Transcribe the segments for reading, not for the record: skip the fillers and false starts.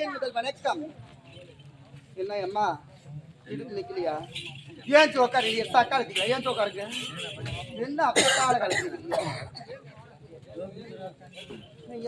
அடிக்கேன் முதல் வணக்கம். என்ன அம்மா இதுக்கு நிக்கலையா? ஏன் சோக்கா நீ சக்கா இருக்கீங்க? ஏன் சோக்கா இருக்கு? என்ன அப்படியே கால கலக்கிறீங்க?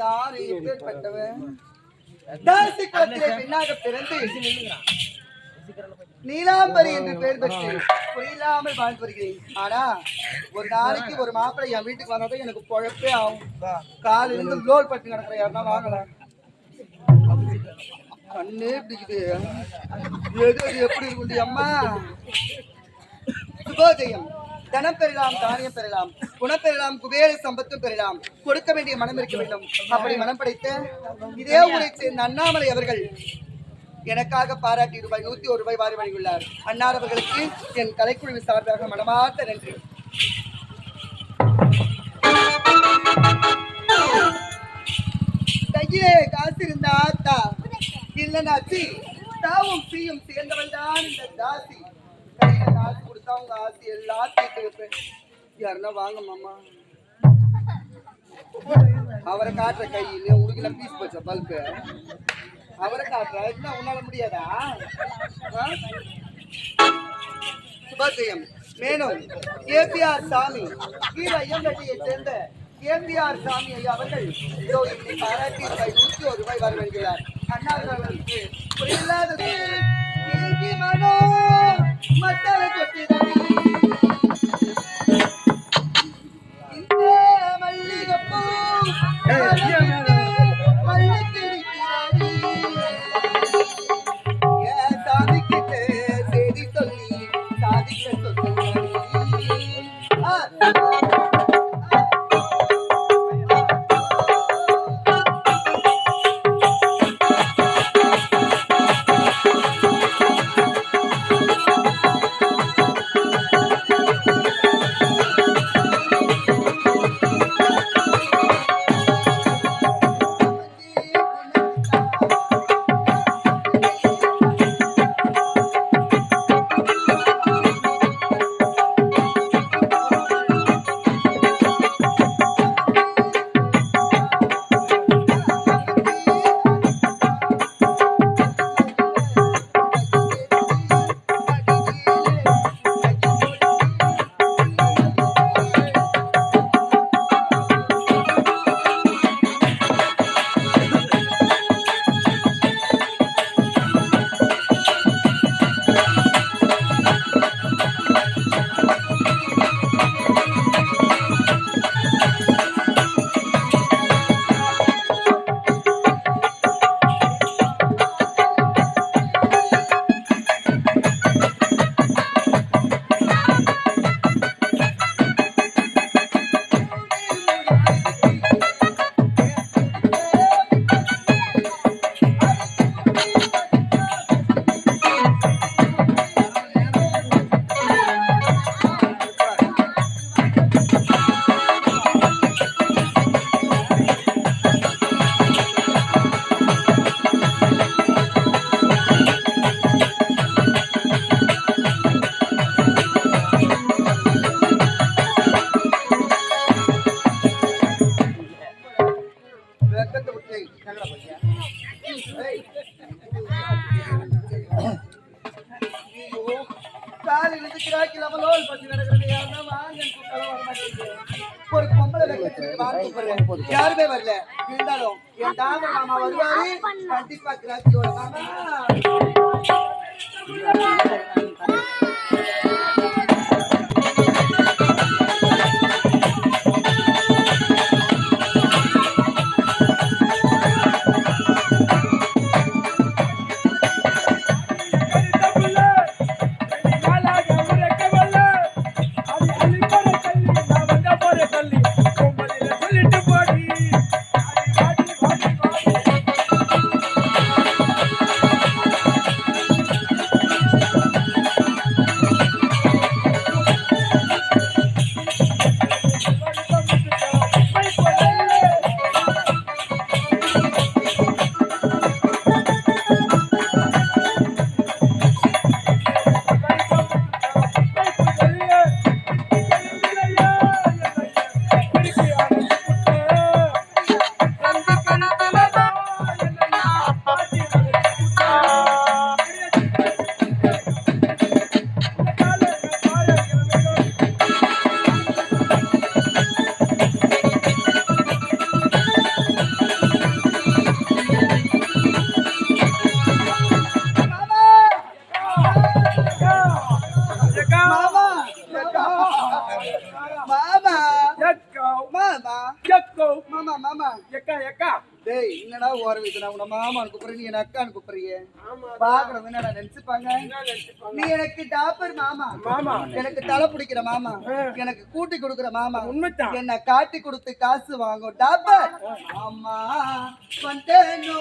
யாரு எப்பேற்பட்டவன்? தாசி குலத்திலே பெண்ணாக பிறந்து நீலாம்பரி என்று பெயர் பெற்று புரியலாமல் வாழ்ந்து வருகிறேன். ஆனா ஒரு நாளைக்கு ஒரு மாப்பிள்ளை என் வீட்டுக்கு வந்தாதான் எனக்கு பொழப்பே ஆகும். காலில் இருந்து லோல் பட்டு நடக்கிற யாருன்னா வாங்கலாம். கண்ணே பிடிக்குது. எது எப்படி இருக்கு அம்மா? சுபோதயம். தனம் பெறலாம், தானியம் பெறலாம், குணம் பெறலாம், குபேர சம்பத்தும் பெறலாம். கொடுக்க வேண்டிய மனம் இருக்க வேண்டும். அப்படி மனம் படைத்த இதே ஊரை சேர்ந்த அண்ணாமலை அவர்கள் எனக்காக பாராட்டி ரூபாய் 101 வாரி வழங்கியுள்ளார். அன்னார் அவர்களுக்கு என் கலைக்குழுவின் சார்பாக மனமார்ந்த நன்றி. கையிலே காசு இருந்தா ஆத்தா இல்லைன்னாச்சு தாவும் சீயும் சேர்ந்தவள் தான் இந்த தாசி. கையில காசு கொடுத்தா உங்க ஆசி எல்லாம் தீர்த்து வைப்பேன். யாருன்னா வாங்க மாமா. அவரை காட்டுற கையில உனக்கு பீஸ் போச்ச பல்பு அவரை காட்டுற என்ன உன்னால முடியாதா? சுபஜயம் மேலும் கேபிஆர் சாமி கீழையம்பட்டியை சேர்ந்த கேபிஆர் சாமி ஐயா அவர்கள் பாராட்டி ரூபாய் 101 வர வருகிறார். அண்ணாவர்களுக்கு புரியாத மனோ மத்தள கொட்டிதடி இந்த மல்லிகைப்பூ ஒரு பொம்பளை யாருமே வரல. இருந்தாலும் என் தாமர் மாமா வருவாரு கண்டிப்பா. கிராச்சியோட மாமா டேய் என்னடா ஓர வைத்து நான் உன மாமான்னு கூப்பிடுறேன் நீ என்ன அக்கான்னு கூப்பிடுறியே பாக்குறவங்க என்னடா நினைச்சுப்பாங்க நீ எனக்கு டாப்பர் மாமா மாமா எனக்கு தலை பிடிக்கிற மாமா எனக்கு கூட்டி கொடுக்குற மாமா உண்மைதான் என்ன காட்டி கொடுத்து காசு வாங்கும் டாப்பர் ஆமா வந்தேனோ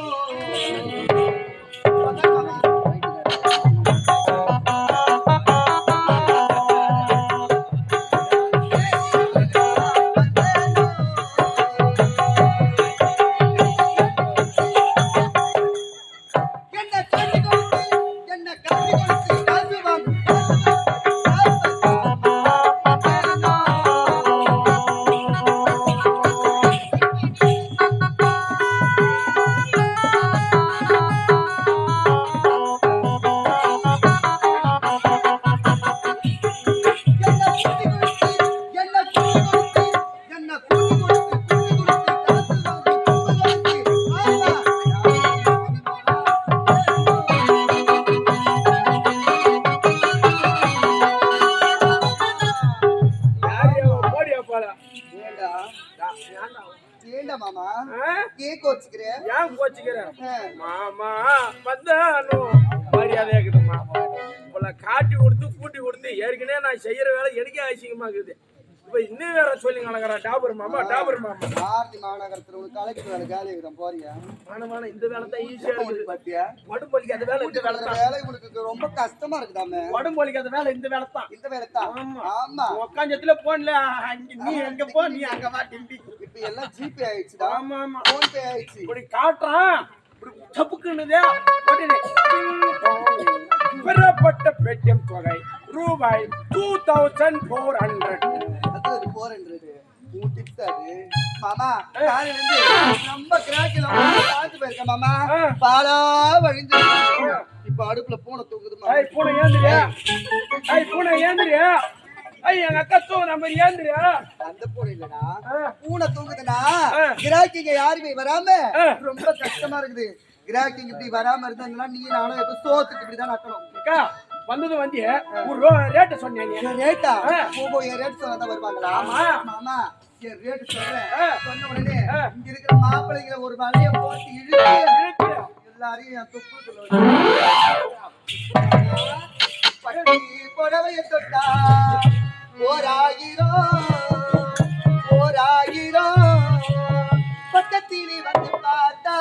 மாமா ஏன் கோச்சுக்கிறேன் ஏன் கோச்சுக்கிறேன் மாமா வந்தானோ மரியாதை இருக்குதுமா உங்களை காட்டி கொடுத்து கூட்டி கொடுத்து ஏற்கனவே நான் செய்யற வேலை எனக்கே ஆசியமாக்குது இப்ப இன்னும் வேற சொல்லி கலக்கிறேன் டாபர் மாமா ஆர்த்தி மாநகரத்துல உனக்கு கலெக்டர் வேலை காலி இருக்கிறேன் போறியா மானமான இந்த வேலை தான் ஈஸியா இருக்குது பாத்தியா உடம்புலிக்கு அந்த வேலை இந்த வேலை தான் வேலை உனக்கு ரொம்ப கஷ்டமா இருக்குதாமே உடம்புலிக்கு அந்த வேலை இந்த வேலை தான் ஆமா உட்காந்தத்துல போன்ல நீ எங்க போ நீ அங்க வா டிம்பி இப்ப எல்லாம் ஜிபே ஆயிடுச்சுடா ஆமா போன் பே ஆயிடுச்சு இப்படி காட்டுறான் இப்படி சப்புக்குன்னதே உடனே பெறப்பட்ட பெட்டியம் தொகை ரூபாய் 2400 அது 400 உன் டிப்ஸ் அது மாமா காலையில இருந்து ரொம்ப கிராக்கில பாத்து போயிருக்க மாமா பாலா வழிஞ்சு இப்ப அடுப்புல பூனை தூக்குதுமா பூனை ஏந்திரியா எங்க அக்கா நம்ம ஏந்திரியா அந்த பூனை இல்லடா பூனை தூங்குதுன்னா கிராக்கிங்க யாருமே வராம ரொம்ப கஷ்டமா இருக்குது கிராக்கிங் இப்படி வராம இருந்தாங்கன்னா நீ நானும் எப்ப சோத்துக்கு இப்படிதான் நக்கணும் வந்தது வந்து ஒரு ரேட் சொன்னீங்க ரேட்டா என் ரேட் சொன்னா வருவாங்களா மாமா என் ரேட் சொல்றேன் சொன்ன உடனே இங்க இருக்கிற மாப்பிள்ளைங்களை ஒரு வலைய போட்டு இழுத்து எல்லாரையும் என் துப்புக்குள்ள பட்டி புடவைய தொட்டா ஓராயிரம் பக்கத்திலே வந்து பார்த்தா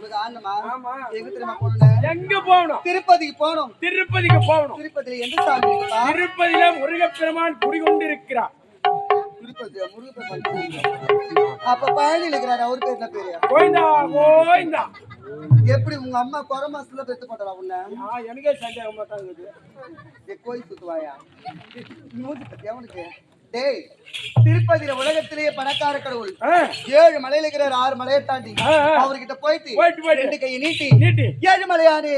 2000 மாமா எங்க போகணும் திருப்பதிக்கு போகணும் திருப்பதியில எந்த சாமி இருக்குப்பா திருப்பதியில முருகப்பெருமான் குடிகொண்டிருக்கிறார் திருப்பதியா முருகப்பெருமான் அப்ப பழனியில இருக்கிறாரு அவர் பேர் என்ன பேரு கோயிந்தா எப்படி உங்க அம்மா கொர மாசத்துல பெத்து போட்டா உன்ன எனக்கே சந்தேகமா தான் இருக்குது கோயில் சுத்துவாயா மூஞ்சி பத்தி அவனுக்கு டேய் திருப்பதியில உலகத்திலேயே பணக்கார கடவுள் 7 மலையில இருக்கிறார் 6 மலையை தாண்டி அவர்கிட்ட போயிட்டு 2 கையை நீட்டி 7 மலையானே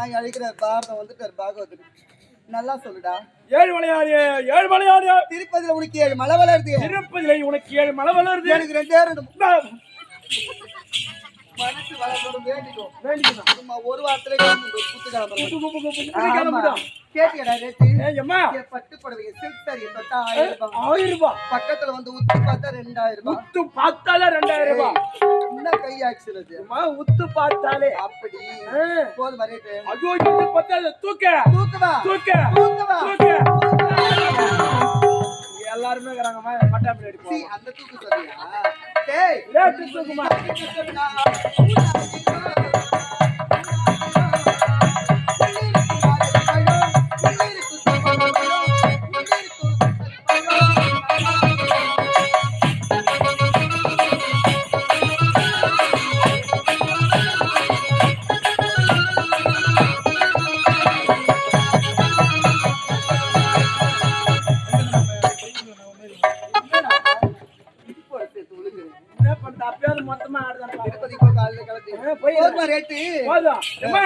ஏன் அழைக்கிறார் பாரதம் வந்துட்டார் பாகவதர் நல்லா சொல்லுடா 7 மலையானே திருப்பதியில உனக்கு 7 மலை வளருது எனக்கு 2 மனசு வளரணும் வேண்டிக்கும் சும்மா ஒரு வாரத்துல கேட்டியடா ரேட்டு பட்டு புடவை சில்க் சாரி தொட்டா 1000 ரூபாய் பக்கத்துல வந்து உத்து பார்த்தா 2000 ரூபாய் உத்து பார்த்தாலே 2000 ரூபாய் என்ன கை ஆக்சிடென்ட் உத்து பார்த்தாலே அப்படி போதும் ரேட்டு ஐயோ இது பார்த்தாலே தூக்கவா எல்லாருமே கறாங்க மட்டாப்படி அடிப்போம் அந்த தூக்கு சொல்றியா டேய் ரேட் தூக்குமா போதுமா ரேட்டு? போதும் அம்மா,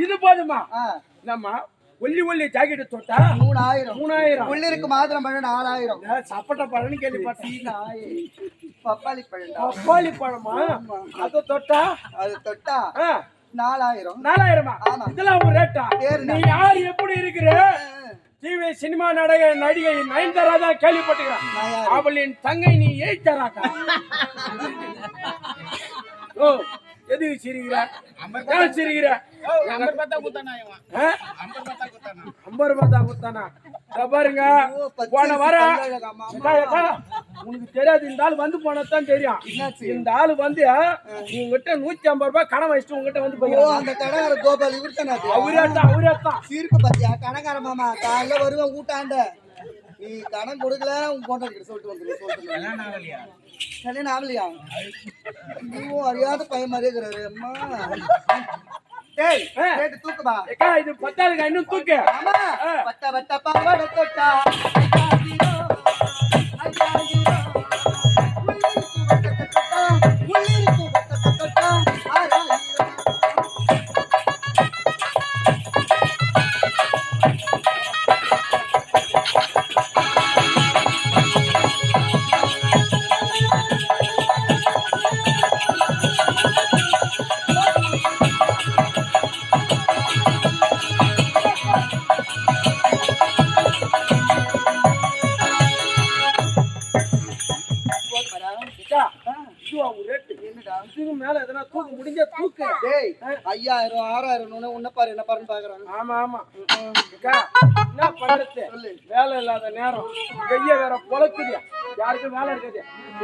இது போதுமா? ஆ, என்னம்மா ஒல்லி ஜாக்கெட் தொட்டா 3000. 3000. உள்ளிருக்கு மாதுளம் பழம் 4000. சப்பட்ட பழம்னு கேள்விப்பட்டேன். நாயே, பப்பாளி பழம். பப்பாளி பழமா? அதை தொட்டா அது தொட்டா ஆ, 4000. 4000. ஆமா. இதெல்லாம் ஒரு ரேட்டா? சரிண்ணா. நீ யார், எப்படி இருக்கிற? டிவி சினிமா நடிகை நயன்தாரா தான் கேள்விப்பட்டுக்கிறேன். நான் யாரு? அவளின் தங்கை நீ ஏய்த்தராக்கா? ஓ, எதுக்கு சிரிக்கிற? ஏன் சிரிக்கிற? 50 ரூபாய் தான் குத்தானா? இதோ பாருங்க, போன வாரம் உனக்கு தெரியாது, இந்த ஆள் வந்து போனதான் தெரியும். இந்த ஆள் வந்து உங்ககிட்ட 150 ரூபாய் கடன் வச்சுட்டு உங்ககிட்ட வந்து ஓ, போய் அந்த கடைக்கார கோபால் இவர் தானே? அவரே தான் சீர்க்கு பாத்தியா? கடைக்கார மாமா காலைல வருவேன் ஊட்டாண்ட. நீ கடன் கொடுக்கல உன் கொண்டாடி சொல்லிட்டு வந்துரு. கல்யாணம் ஆகலையா? ஐயோ, அறியாத பையன் மாதிரி இருக்கிறாரு. அம்மா டேய், ரேட்டு தூக்குமா? ஏக்கா, இது 10,000 இன்னும் தூக்கு. ஆமா, வட்ட வட்ட பாவாடை தொட்டா உள்ளிருக்கு வட்ட தொட்டா 6000. ஏக்கா, இதுவா உன் ரேட்டு? என்னடா? இதுக்கு மேல எதனா தூக்க முடிஞ்சா தூக்கு. டேய், 5000 6000 உன்ன பாரு என்ன பாருன்னு பாக்குறாங்க. ஆமா. அக்கா, என்ன பண்றது? வேலை இல்லாத நேரம் கைய வேற பொழக்குது, யாருக்கும் வேலை இருக்காது.